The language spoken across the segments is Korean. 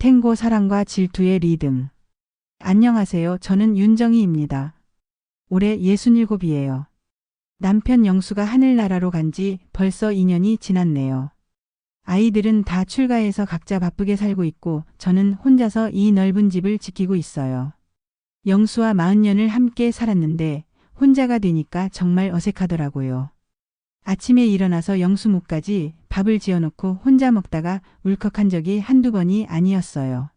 탱고 사랑과 질투의 리듬. 안녕하세요. 저는 윤정희입니다. 올해 67이에요. 남편 영수가 하늘나라로 간지 벌써 2년이 지났네요. 아이들은 다 출가해서 각자 바쁘게 살고 있고 저는 혼자서 이 넓은 집을 지키고 있어요. 영수와 40년을 함께 살았는데 혼자가 되니까 정말 어색하더라고요. 아침에 일어나서 영수 묵까지 밥을 지어놓고 혼자 먹다가 울컥한 적이 한두 번이 아니었어요.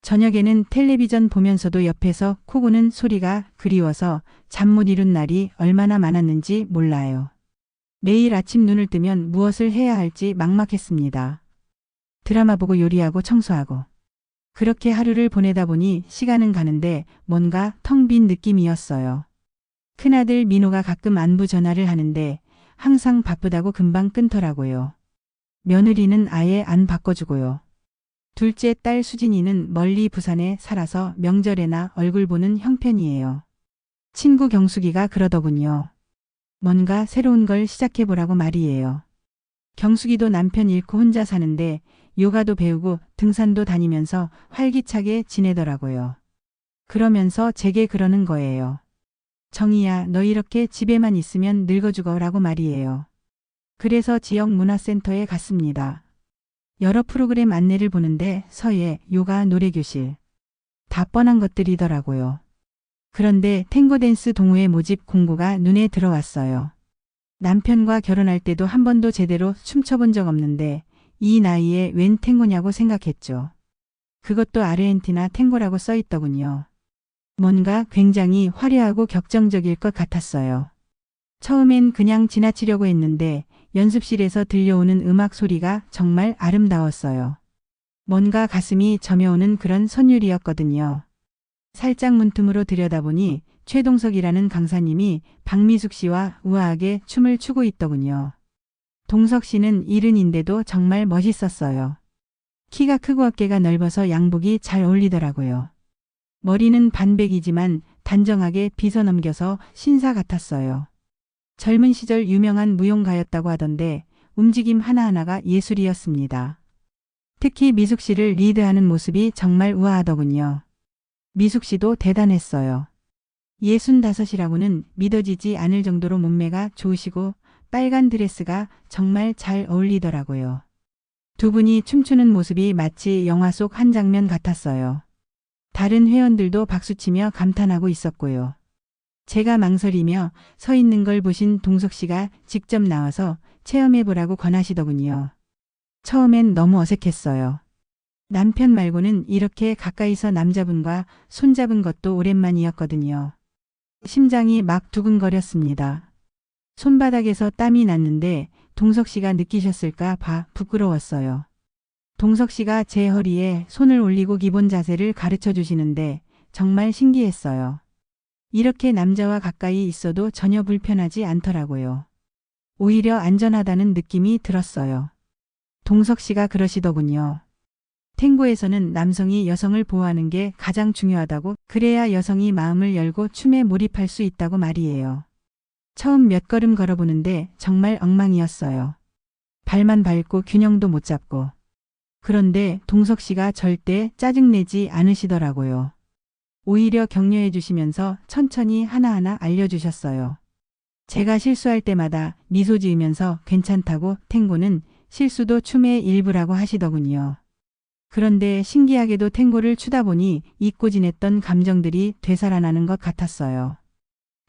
저녁에는 텔레비전 보면서도 옆에서 코 고는 소리가 그리워서 잠 못 이룬 날이 얼마나 많았는지 몰라요. 매일 아침 눈을 뜨면 무엇을 해야 할지 막막했습니다. 드라마 보고 요리하고 청소하고. 그렇게 하루를 보내다 보니 시간은 가는데 뭔가 텅 빈 느낌이었어요. 큰아들 민호가 가끔 안부 전화를 하는데 항상 바쁘다고 금방 끊더라고요. 며느리는 아예 안 바꿔주고요. 둘째 딸 수진이는 멀리 부산에 살아서 명절에나 얼굴 보는 형편이에요. 친구 경숙이가 그러더군요. 뭔가 새로운 걸 시작해보라고 말이에요. 경숙이도 남편 잃고 혼자 사는데 요가도 배우고 등산도 다니면서 활기차게 지내더라고요. 그러면서 제게 그러는 거예요. 정희야, 너 이렇게 집에만 있으면 늙어 죽어라고 말이에요. 그래서 지역 문화센터에 갔습니다. 여러 프로그램 안내를 보는데 서예, 요가, 노래교실. 다 뻔한 것들이더라고요. 그런데 탱고댄스 동호회 모집 공고가 눈에 들어왔어요. 남편과 결혼할 때도 한 번도 제대로 춤춰본 적 없는데 이 나이에 웬 탱고냐고 생각했죠. 그것도 아르헨티나 탱고라고 써 있더군요. 뭔가 굉장히 화려하고 격정적일 것 같았어요. 처음엔 그냥 지나치려고 했는데 연습실에서 들려오는 음악 소리가 정말 아름다웠어요. 뭔가 가슴이 저며오는 그런 선율이었거든요. 살짝 문틈으로 들여다보니 최동석이라는 강사님이 박미숙 씨와 우아하게 춤을 추고 있더군요. 동석 씨는 70인데도 정말 멋있었어요. 키가 크고 어깨가 넓어서 양복이 잘 어울리더라고요. 머리는 반백이지만 단정하게 빗어 넘겨서 신사 같았어요. 젊은 시절 유명한 무용가였다고 하던데 움직임 하나하나가 예술이었습니다. 특히 미숙 씨를 리드하는 모습이 정말 우아하더군요. 미숙 씨도 대단했어요. 65이라고는 믿어지지 않을 정도로 몸매가 좋으시고 빨간 드레스가 정말 잘 어울리더라고요. 두 분이 춤추는 모습이 마치 영화 속 한 장면 같았어요. 다른 회원들도 박수치며 감탄하고 있었고요. 제가 망설이며 서 있는 걸 보신 동석 씨가 직접 나와서 체험해보라고 권하시더군요. 처음엔 너무 어색했어요. 남편 말고는 이렇게 가까이서 남자분과 손잡은 것도 오랜만이었거든요. 심장이 막 두근거렸습니다. 손바닥에서 땀이 났는데 동석 씨가 느끼셨을까 봐 부끄러웠어요. 동석 씨가 제 허리에 손을 올리고 기본 자세를 가르쳐 주시는데 정말 신기했어요. 이렇게 남자와 가까이 있어도 전혀 불편하지 않더라고요. 오히려 안전하다는 느낌이 들었어요. 동석 씨가 그러시더군요. 탱고에서는 남성이 여성을 보호하는 게 가장 중요하다고, 그래야 여성이 마음을 열고 춤에 몰입할 수 있다고 말이에요. 처음 몇 걸음 걸어보는데 정말 엉망이었어요. 발만 밟고 균형도 못 잡고. 그런데 동석 씨가 절대 짜증내지 않으시더라고요. 오히려 격려해 주시면서 천천히 하나하나 알려주셨어요. 제가 실수할 때마다 미소 지으면서 괜찮다고, 탱고는 실수도 춤의 일부라고 하시더군요. 그런데 신기하게도 탱고를 추다 보니 잊고 지냈던 감정들이 되살아나는 것 같았어요.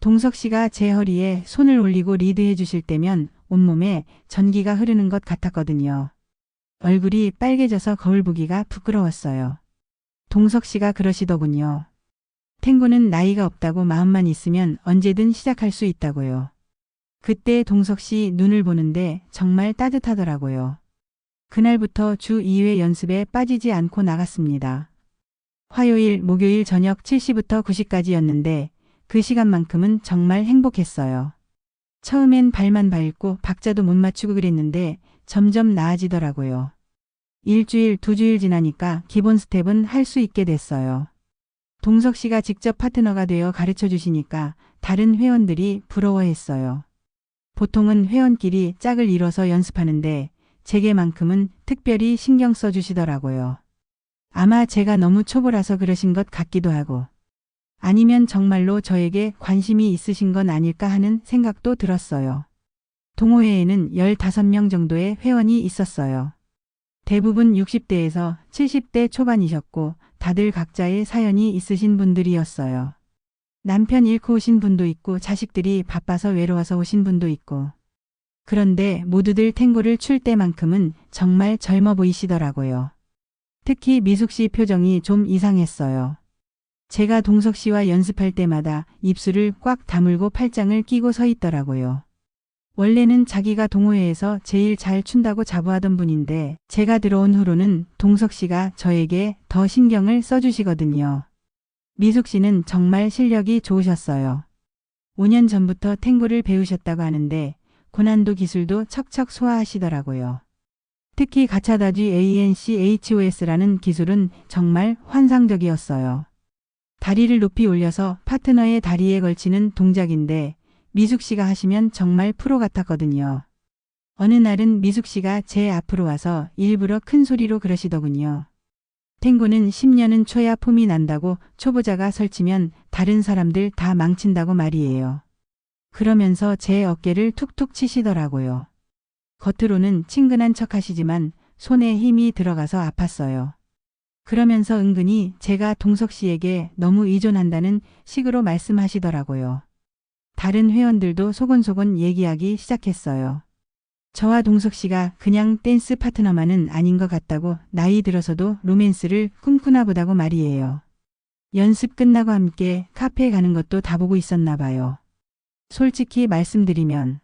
동석 씨가 제 허리에 손을 올리고 리드해 주실 때면 온몸에 전기가 흐르는 것 같았거든요. 얼굴이 빨개져서 거울 보기가 부끄러웠어요. 동석 씨가 그러시더군요. 탱고는 나이가 없다고 마음만 있으면 언제든 시작할 수 있다고요. 그때 동석 씨 눈을 보는데 정말 따뜻하더라고요. 그날부터 주 2회 연습에 빠지지 않고 나갔습니다. 화요일, 목요일 저녁 7시부터 9시까지였는데 그 시간만큼은 정말 행복했어요. 처음엔 발만 밟고 박자도 못 맞추고 그랬는데 점점 나아지더라고요. 일주일, 2주일 지나니까 기본 스텝은 할 수 있게 됐어요. 동석 씨가 직접 파트너가 되어 가르쳐 주시니까 다른 회원들이 부러워했어요. 보통은 회원끼리 짝을 이뤄서 연습하는데 제게만큼은 특별히 신경 써 주시더라고요. 아마 제가 너무 초보라서 그러신 것 같기도 하고 아니면 정말로 저에게 관심이 있으신 건 아닐까 하는 생각도 들었어요. 동호회에는 15명 정도의 회원이 있었어요. 대부분 60대에서 70대 초반이셨고 다들 각자의 사연이 있으신 분들이었어요. 남편 잃고 오신 분도 있고 자식들이 바빠서 외로워서 오신 분도 있고. 그런데 모두들 탱고를 출 때만큼은 정말 젊어 보이시더라고요. 특히 미숙 씨 표정이 좀 이상했어요. 제가 동석 씨와 연습할 때마다 입술을 꽉 다물고 팔짱을 끼고 서 있더라고요. 원래는 자기가 동호회에서 제일 잘 춘다고 자부하던 분인데 제가 들어온 후로는 동석 씨가 저에게 더 신경을 써주시거든요. 미숙 씨는 정말 실력이 좋으셨어요. 5년 전부터 탱고를 배우셨다고 하는데 고난도 기술도 척척 소화하시더라고요. 특히 가차다쥐 ANCHOS라는 기술은 정말 환상적이었어요. 다리를 높이 올려서 파트너의 다리에 걸치는 동작인데 미숙 씨가 하시면 정말 프로 같았거든요. 어느 날은 미숙 씨가 제 앞으로 와서 일부러 큰 소리로 그러시더군요. 탱고는 10년은 쳐야 폼이 난다고 초보자가 설치면 다른 사람들 다 망친다고 말이에요. 그러면서 제 어깨를 툭툭 치시더라고요. 겉으로는 친근한 척 하시지만 손에 힘이 들어가서 아팠어요. 그러면서 은근히 제가 동석 씨에게 너무 의존한다는 식으로 말씀하시더라고요. 다른 회원들도 소곤소곤 얘기하기 시작했어요. 저와 동석 씨가 그냥 댄스 파트너만은 아닌 것 같다고 나이 들어서도 로맨스를 꿈꾸나 보다고 말이에요. 연습 끝나고 함께 카페에 가는 것도 다 보고 있었나 봐요. 솔직히 말씀드리면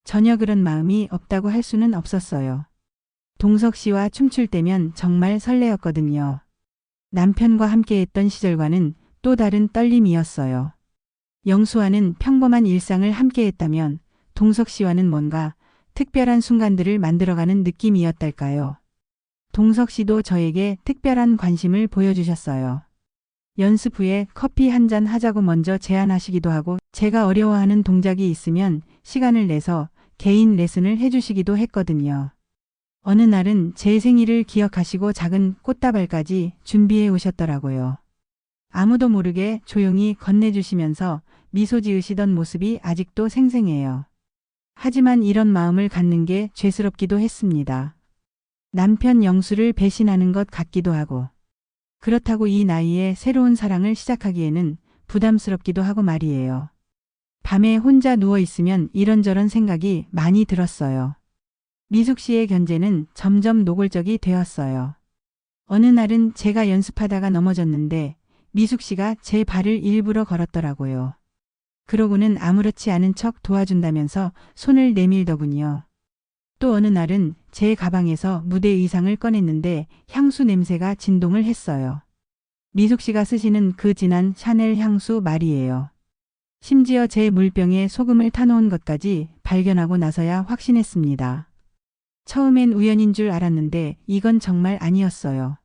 전혀 그런 마음이 없다고 할 수는 없었어요. 동석 씨와 춤출 때면 정말 설레었거든요. 남편과 함께했던 시절과는 또 다른 떨림이었어요. 영수와는 평범한 일상을 함께했다면 동석 씨와는 뭔가 특별한 순간들을 만들어가는 느낌이었달까요. 동석 씨도 저에게 특별한 관심을 보여주셨어요. 연습 후에 커피 한 잔 하자고 먼저 제안하시기도 하고 제가 어려워하는 동작이 있으면 시간을 내서 개인 레슨을 해주시기도 했거든요. 어느 날은 제 생일을 기억하시고 작은 꽃다발까지 준비해 오셨더라고요. 아무도 모르게 조용히 건네주시면서 미소 지으시던 모습이 아직도 생생해요. 하지만 이런 마음을 갖는 게 죄스럽기도 했습니다. 남편 영수를 배신하는 것 같기도 하고 그렇다고 이 나이에 새로운 사랑을 시작하기에는 부담스럽기도 하고 말이에요. 밤에 혼자 누워있으면 이런저런 생각이 많이 들었어요. 미숙 씨의 견제는 점점 노골적이 되었어요. 어느 날은 제가 연습하다가 넘어졌는데 미숙 씨가 제 발을 일부러 걸었더라고요. 그러고는 아무렇지 않은 척 도와준다면서 손을 내밀더군요. 또 어느 날은 제 가방에서 무대 의상을 꺼냈는데 향수 냄새가 진동을 했어요. 미숙 씨가 쓰시는 그 진한 샤넬 향수 말이에요. 심지어 제 물병에 소금을 타놓은 것까지 발견하고 나서야 확신했습니다. 처음엔 우연인 줄 알았는데 이건 정말 아니었어요.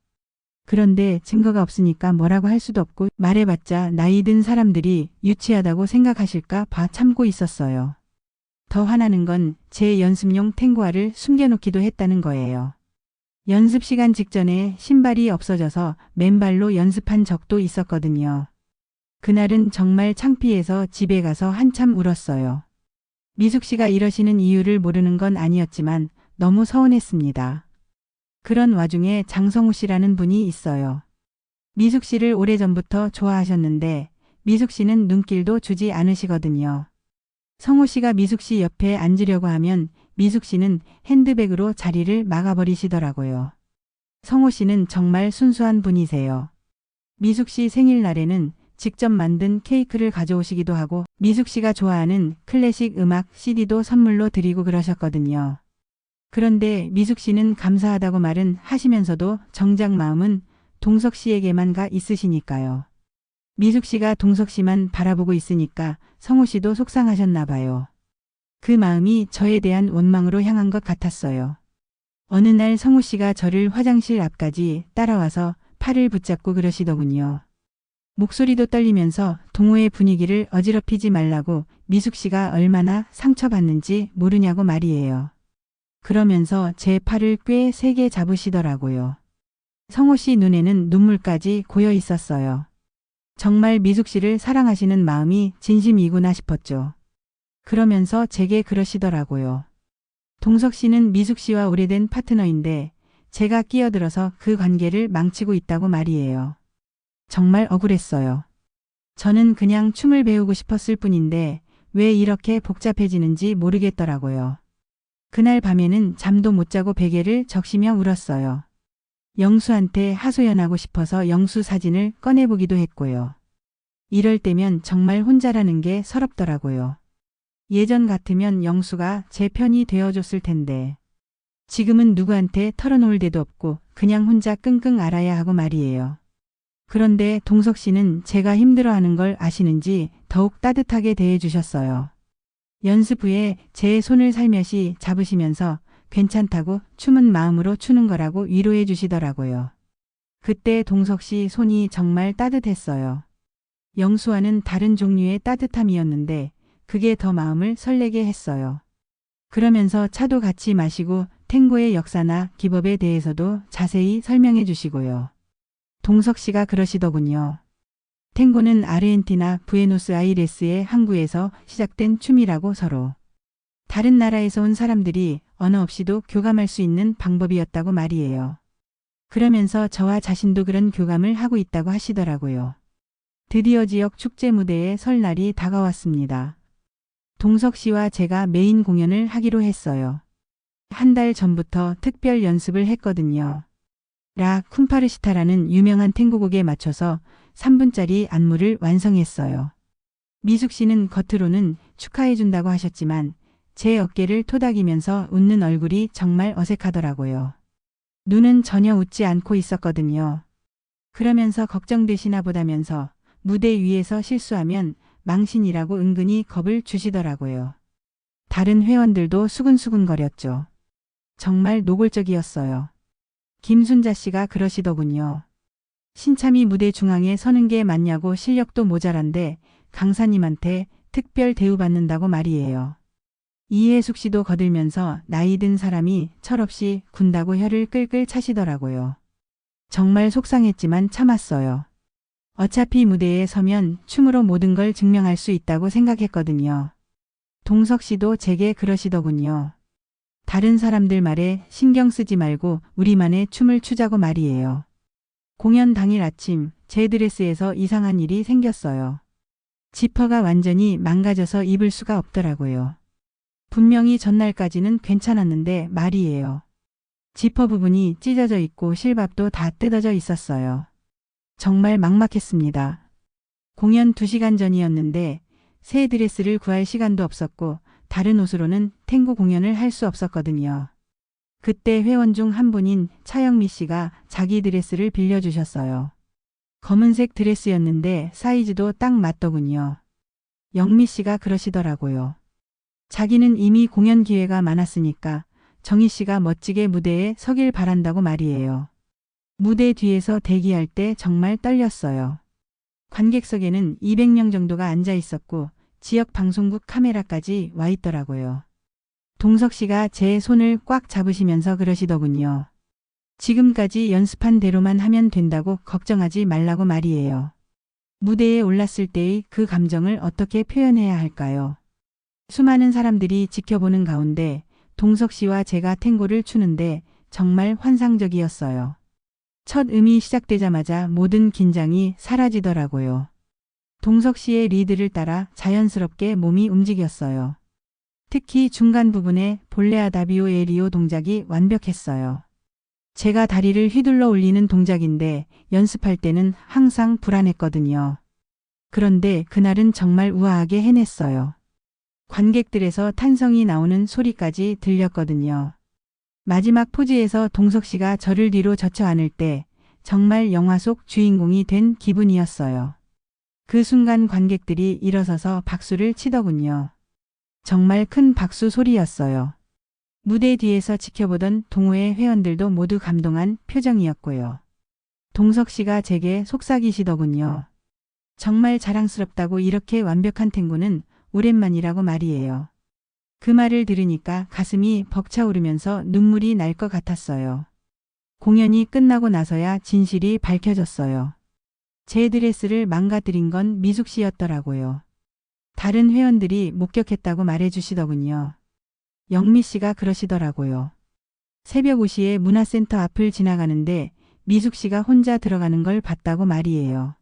그런데 증거가 없으니까 뭐라고 할 수도 없고 말해봤자 나이 든 사람들이 유치하다고 생각하실까 봐 참고 있었어요. 더 화나는 건 제 연습용 탱고화를 숨겨놓기도 했다는 거예요. 연습 시간 직전에 신발이 없어져서 맨발로 연습한 적도 있었거든요. 그날은 정말 창피해서 집에 가서 한참 울었어요. 미숙 씨가 이러시는 이유를 모르는 건 아니었지만 너무 서운했습니다. 그런 와중에 장성우 씨라는 분이 있어요. 미숙 씨를 오래전부터 좋아하셨는데 미숙 씨는 눈길도 주지 않으시거든요. 성우 씨가 미숙 씨 옆에 앉으려고 하면 미숙 씨는 핸드백으로 자리를 막아버리시더라고요. 성우 씨는 정말 순수한 분이세요. 미숙 씨 생일날에는 직접 만든 케이크를 가져오시기도 하고 미숙 씨가 좋아하는 클래식 음악 CD도 선물로 드리고 그러셨거든요. 그런데 미숙 씨는 감사하다고 말은 하시면서도 정작 마음은 동석 씨에게만 가 있으시니까요. 미숙 씨가 동석 씨만 바라보고 있으니까 성우 씨도 속상하셨나 봐요. 그 마음이 저에 대한 원망으로 향한 것 같았어요. 어느 날 성우 씨가 저를 화장실 앞까지 따라와서 팔을 붙잡고 그러시더군요. 목소리도 떨리면서 동호회 분위기를 어지럽히지 말라고 미숙 씨가 얼마나 상처받는지 모르냐고 말이에요. 그러면서 제 팔을 꽤 세게 잡으시더라고요. 성호 씨 눈에는 눈물까지 고여 있었어요. 정말 미숙 씨를 사랑하시는 마음이 진심이구나 싶었죠. 그러면서 제게 그러시더라고요. 동석 씨는 미숙 씨와 오래된 파트너인데 제가 끼어들어서 그 관계를 망치고 있다고 말이에요. 정말 억울했어요. 저는 그냥 춤을 배우고 싶었을 뿐인데 왜 이렇게 복잡해지는지 모르겠더라고요. 그날 밤에는 잠도 못 자고 베개를 적시며 울었어요. 영수한테 하소연하고 싶어서 영수 사진을 꺼내보기도 했고요. 이럴 때면 정말 혼자라는 게 서럽더라고요. 예전 같으면 영수가 제 편이 되어줬을 텐데 지금은 누구한테 털어놓을 데도 없고 그냥 혼자 끙끙 앓아야 하고 말이에요. 그런데 동석 씨는 제가 힘들어하는 걸 아시는지 더욱 따뜻하게 대해주셨어요. 연습 후에 제 손을 살며시 잡으시면서 괜찮다고 춤은 마음으로 추는 거라고 위로해 주시더라고요. 그때 동석 씨 손이 정말 따뜻했어요. 영수와는 다른 종류의 따뜻함이었는데 그게 더 마음을 설레게 했어요. 그러면서 차도 같이 마시고 탱고의 역사나 기법에 대해서도 자세히 설명해 주시고요. 동석 씨가 그러시더군요. 탱고는 아르헨티나 부에노스아이레스의 항구에서 시작된 춤이라고 서로 다른 나라에서 온 사람들이 언어 없이도 교감할 수 있는 방법이었다고 말이에요. 그러면서 저와 자신도 그런 교감을 하고 있다고 하시더라고요. 드디어 지역 축제 무대의 설날이 다가왔습니다. 동석 씨와 제가 메인 공연을 하기로 했어요. 한 달 전부터 특별 연습을 했거든요. 라 쿰파르시타라는 유명한 탱고곡에 맞춰서 3분짜리 안무를 완성했어요. 미숙 씨는 겉으로는 축하해준다고 하셨지만 제 어깨를 토닥이면서 웃는 얼굴이 정말 어색하더라고요. 눈은 전혀 웃지 않고 있었거든요. 그러면서 걱정되시나 보다면서 무대 위에서 실수하면 망신이라고 은근히 겁을 주시더라고요. 다른 회원들도 수근수근거렸죠. 정말 노골적이었어요. 김순자 씨가 그러시더군요. 신참이 무대 중앙에 서는 게 맞냐고 실력도 모자란데 강사님한테 특별 대우받는다고 말이에요. 이혜숙 씨도 거들면서 나이 든 사람이 철없이 군다고 혀를 끌끌 차시더라고요. 정말 속상했지만 참았어요. 어차피 무대에 서면 춤으로 모든 걸 증명할 수 있다고 생각했거든요. 동석 씨도 제게 그러시더군요. 다른 사람들 말에 신경 쓰지 말고 우리만의 춤을 추자고 말이에요. 공연 당일 아침 제 드레스에서 이상한 일이 생겼어요. 지퍼가 완전히 망가져서 입을 수가 없더라고요. 분명히 전날까지는 괜찮았는데 말이에요. 지퍼 부분이 찢어져 있고 실밥도 다 뜯어져 있었어요. 정말 막막했습니다. 공연 2시간 전이었는데 새 드레스를 구할 시간도 없었고 다른 옷으로는 탱고 공연을 할 수 없었거든요. 그때 회원 중 한 분인 차영미 씨가 자기 드레스를 빌려주셨어요. 검은색 드레스였는데 사이즈도 딱 맞더군요. 영미 씨가 그러시더라고요. 자기는 이미 공연 기회가 많았으니까 정희 씨가 멋지게 무대에 서길 바란다고 말이에요. 무대 뒤에서 대기할 때 정말 떨렸어요. 관객석에는 200명 정도가 앉아 있었고 지역 방송국 카메라까지 와 있더라고요. 동석 씨가 제 손을 꽉 잡으시면서 그러시더군요. 지금까지 연습한 대로만 하면 된다고 걱정하지 말라고 말이에요. 무대에 올랐을 때의 그 감정을 어떻게 표현해야 할까요? 수많은 사람들이 지켜보는 가운데 동석 씨와 제가 탱고를 추는데 정말 환상적이었어요. 첫 음이 시작되자마자 모든 긴장이 사라지더라고요. 동석 씨의 리드를 따라 자연스럽게 몸이 움직였어요. 특히 중간 부분에 볼레아다비오 에리오 동작이 완벽했어요. 제가 다리를 휘둘러 올리는 동작인데 연습할 때는 항상 불안했거든요. 그런데 그날은 정말 우아하게 해냈어요. 관객들에서 탄성이 나오는 소리까지 들렸거든요. 마지막 포즈에서 동석 씨가 저를 뒤로 젖혀 안을 때 정말 영화 속 주인공이 된 기분이었어요. 그 순간 관객들이 일어서서 박수를 치더군요. 정말 큰 박수 소리였어요. 무대 뒤에서 지켜보던 동호회 회원들도 모두 감동한 표정이었고요. 동석 씨가 제게 속삭이시더군요. 정말 자랑스럽다고 이렇게 완벽한 탱고는 오랜만이라고 말이에요. 그 말을 들으니까 가슴이 벅차오르면서 눈물이 날 것 같았어요. 공연이 끝나고 나서야 진실이 밝혀졌어요. 제 드레스를 망가뜨린 건 미숙 씨였더라고요. 다른 회원들이 목격했다고 말해주시더군요. 영미 씨가 그러시더라고요. 새벽 5시에 문화센터 앞을 지나가는데 미숙 씨가 혼자 들어가는 걸 봤다고 말이에요.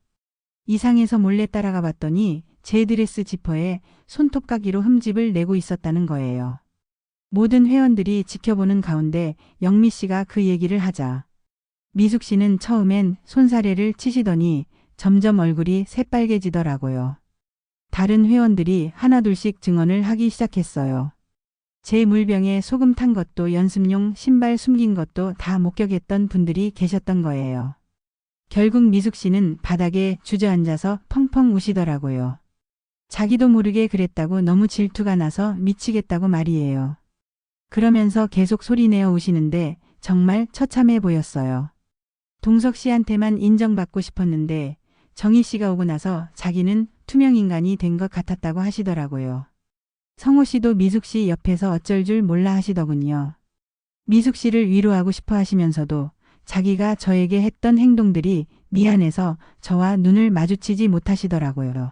이상해서 몰래 따라가 봤더니 제 드레스 지퍼에 손톱깎이로 흠집을 내고 있었다는 거예요. 모든 회원들이 지켜보는 가운데 영미 씨가 그 얘기를 하자 미숙 씨는 처음엔 손사래를 치시더니 점점 얼굴이 새빨개지더라고요. 다른 회원들이 하나둘씩 증언을 하기 시작했어요. 제 물병에 소금 탄 것도 연습용 신발 숨긴 것도 다 목격했던 분들이 계셨던 거예요. 결국 미숙 씨는 바닥에 주저앉아서 펑펑 우시더라고요. 자기도 모르게 그랬다고 너무 질투가 나서 미치겠다고 말이에요. 그러면서 계속 소리내어 우시는데 정말 처참해 보였어요. 동석 씨한테만 인정받고 싶었는데 정희 씨가 오고 나서 자기는 투명인간이 된 것 같았다고 하시더라고요. 성호 씨도 미숙 씨 옆에서 어쩔 줄 몰라 하시더군요. 미숙 씨를 위로하고 싶어 하시면서도 자기가 저에게 했던 행동들이 미안해서 저와 눈을 마주치지 못하시더라고요.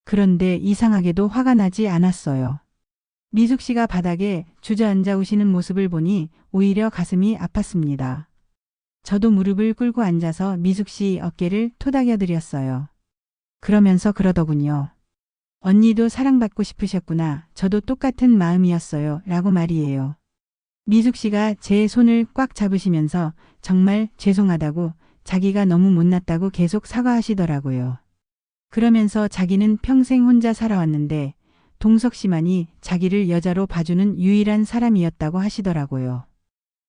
그런데 이상하게도 화가 나지 않았어요. 미숙 씨가 바닥에 주저앉아 우시는 모습을 보니 오히려 가슴이 아팠습니다. 저도 무릎을 꿇고 앉아서 미숙 씨 어깨를 토닥여 드렸어요. 그러면서 그러더군요. 언니도 사랑받고 싶으셨구나. 저도 똑같은 마음이었어요. 라고 말이에요. 미숙 씨가 제 손을 꽉 잡으시면서 정말 죄송하다고 자기가 너무 못났다고 계속 사과하시더라고요. 그러면서 자기는 평생 혼자 살아왔는데 동석 씨만이 자기를 여자로 봐주는 유일한 사람이었다고 하시더라고요.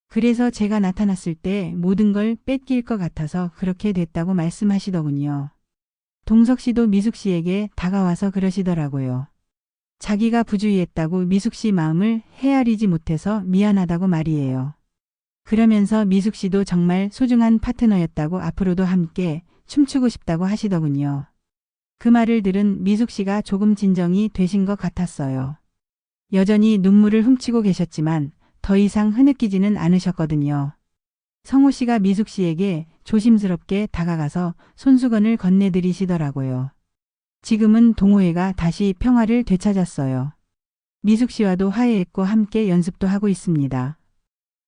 그래서 제가 나타났을 때 모든 걸 뺏길 것 같아서 그렇게 됐다고 말씀하시더군요. 동석 씨도 미숙 씨에게 다가와서 그러시더라고요. 자기가 부주의했다고 미숙 씨 마음을 헤아리지 못해서 미안하다고 말이에요. 그러면서 미숙 씨도 정말 소중한 파트너였다고 앞으로도 함께 춤추고 싶다고 하시더군요. 그 말을 들은 미숙 씨가 조금 진정이 되신 것 같았어요. 여전히 눈물을 훔치고 계셨지만 더 이상 흐느끼지는 않으셨거든요. 성호 씨가 미숙 씨에게 조심스럽게 다가가서 손수건을 건네드리시더라고요. 지금은 동호회가 다시 평화를 되찾았어요. 미숙 씨와도 화해했고 함께 연습도 하고 있습니다.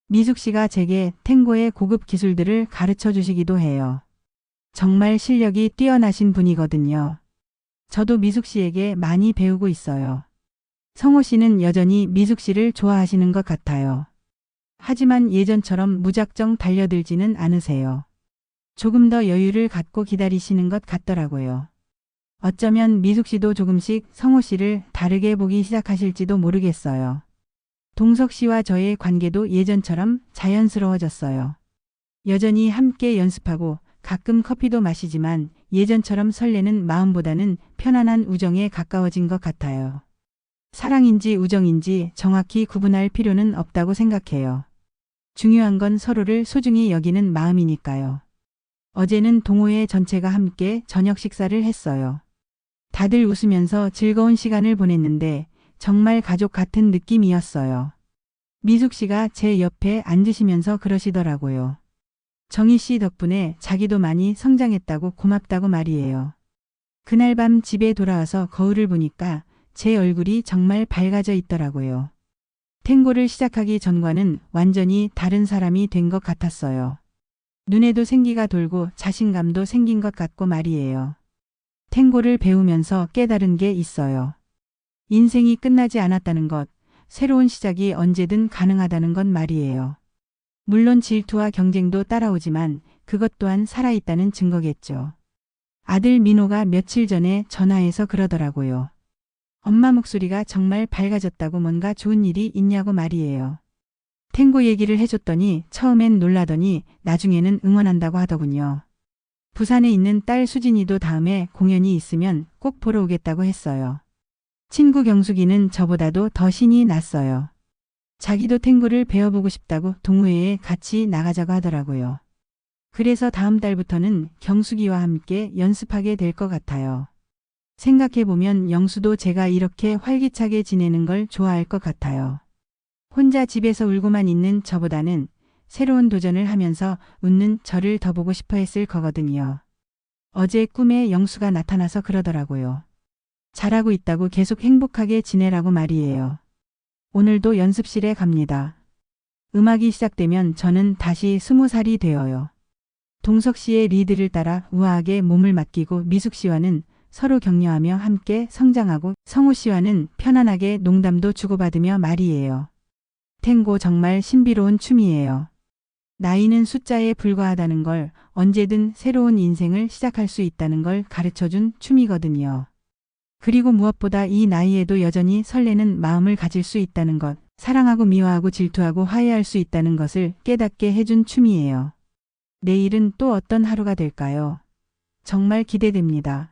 미숙 씨가 제게 탱고의 고급 기술들을 가르쳐 주시기도 해요. 정말 실력이 뛰어나신 분이거든요. 저도 미숙 씨에게 많이 배우고 있어요. 성호 씨는 여전히 미숙 씨를 좋아하시는 것 같아요. 하지만 예전처럼 무작정 달려들지는 않으세요. 조금 더 여유를 갖고 기다리시는 것 같더라고요. 어쩌면 미숙 씨도 조금씩 성호 씨를 다르게 보기 시작하실지도 모르겠어요. 동석 씨와 저의 관계도 예전처럼 자연스러워졌어요. 여전히 함께 연습하고 가끔 커피도 마시지만 예전처럼 설레는 마음보다는 편안한 우정에 가까워진 것 같아요. 사랑인지 우정인지 정확히 구분할 필요는 없다고 생각해요. 중요한 건 서로를 소중히 여기는 마음이니까요. 어제는 동호회 전체가 함께 저녁 식사를 했어요. 다들 웃으면서 즐거운 시간을 보냈는데 정말 가족 같은 느낌이었어요. 미숙 씨가 제 옆에 앉으시면서 그러시더라고요. 정희 씨 덕분에 자기도 많이 성장했다고 고맙다고 말이에요. 그날 밤 집에 돌아와서 거울을 보니까 제 얼굴이 정말 밝아져 있더라고요. 탱고를 시작하기 전과는 완전히 다른 사람이 된 것 같았어요. 눈에도 생기가 돌고 자신감도 생긴 것 같고 말이에요. 탱고를 배우면서 깨달은 게 있어요. 인생이 끝나지 않았다는 것, 새로운 시작이 언제든 가능하다는 건 말이에요. 물론 질투와 경쟁도 따라오지만 그것 또한 살아있다는 증거겠죠. 아들 민호가 며칠 전에 전화해서 그러더라고요. 엄마 목소리가 정말 밝아졌다고 뭔가 좋은 일이 있냐고 말이에요. 탱고 얘기를 해줬더니 처음엔 놀라더니 나중에는 응원한다고 하더군요. 부산에 있는 딸 수진이도 다음에 공연이 있으면 꼭 보러 오겠다고 했어요. 친구 경숙이는 저보다도 더 신이 났어요. 자기도 탱고를 배워보고 싶다고 동호회에 같이 나가자고 하더라고요. 그래서 다음 달부터는 경숙이와 함께 연습하게 될 것 같아요. 생각해보면 영수도 제가 이렇게 활기차게 지내는 걸 좋아할 것 같아요. 혼자 집에서 울고만 있는 저보다는 새로운 도전을 하면서 웃는 저를 더 보고 싶어 했을 거거든요. 어제 꿈에 영수가 나타나서 그러더라고요. 잘하고 있다고 계속 행복하게 지내라고 말이에요. 오늘도 연습실에 갑니다. 음악이 시작되면 저는 다시 20살이 되어요. 동석 씨의 리드를 따라 우아하게 몸을 맡기고 미숙 씨와는 서로 격려하며 함께 성장하고 성우 씨와는 편안하게 농담도 주고받으며 말이에요. 탱고 정말 신비로운 춤이에요. 나이는 숫자에 불과하다는 걸, 언제든 새로운 인생을 시작할 수 있다는 걸 가르쳐준 춤이거든요. 그리고 무엇보다 이 나이에도 여전히 설레는 마음을 가질 수 있다는 것, 사랑하고 미워하고 질투하고 화해할 수 있다는 것을 깨닫게 해준 춤이에요. 내일은 또 어떤 하루가 될까요? 정말 기대됩니다.